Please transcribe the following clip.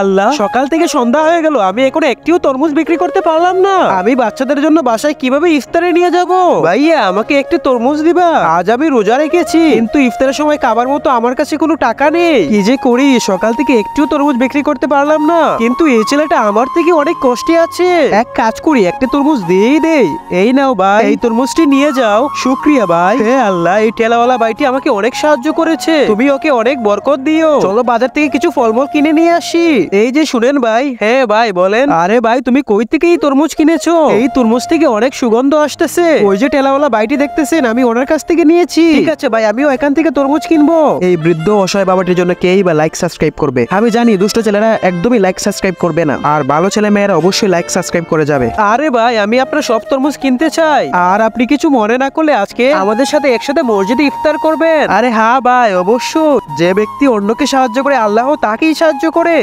আল্লাহ, সকাল থেকে সন্ধ্যা হয়ে গেল, আমি এখন একটিও তরমুজ বিক্রি করতে পারলাম না। আমি বাচ্চাদের জন্য বাসায় কিভাবে ইফতারে নিয়ে যাব? ভাইয়া, আমাকে একটি তরমুজ দিবা? আজ আমি রোজা রেখেছি, কিন্তু ইফতারের সময় খাবার মতো আমার কাছে কোনো টাকা নেই। কি যে করি, সকাল থেকে একটিও তরমুজ বিক্রি করতে পারলাম না। কিন্তু এই ছেলেটা আমার থেকে অনেক কষ্টে আছে। এক কাজ করি, একটা তরমুজ দিয়েই দেই। এই নাও ভাই, এই তরমুজটি নিয়ে যাও। শুক্রিয়া ভাই। হে আল্লাহ, এই ঠেলাওয়ালা ভাইটি আমাকে অনেক সাহায্য করেছে। তুমি ওকে অনেক বরকত দিও। চলো বাজার থেকে কিছু ফলমূল কিনে নিয়ে আসি। এই যে শুনেন ভাই। হ্যাঁ ভাই বলেন। আরে ভাই, তুমি কই থেকে এই তরমুজ কিনেছো? এই তরমুজ থেকে অনেক সুগন্ধ আসতেছে। ওই যে ঠেলাওয়ালা ভাইটি দেখতেছেন, আমি ওনার কাছ থেকে নিয়েছি। ঠিক আছে ভাই, আমিও এখান থেকে তরমুজ কিনবো। এই বৃদ্ধ অসহায় বাবাটির জন্য কেই বা লাইক সাবস্ক্রাইব করবে? আমি জানি দুষ্ট ছেলেরা একদমই লাইক সাবস্ক্রাইব করবে না, আর ভালো ছেলে মেয়েরা অবশ্যই লাইক সাবস্ক্রাইব করে যাবে। আরে ভাই, আমি আপনার সব তরমুজ কিনতে চাই। আর আপনি কিছু মনে না করলে আজকে আমাদের সাথে একসাথে মসজিদে ইফতার করবেন? আরে হ্যাঁ ভাই, অবশ্যই। যে ব্যক্তি অন্যকে সাহায্য করে, আল্লাহ তাকেই সাহায্য করে।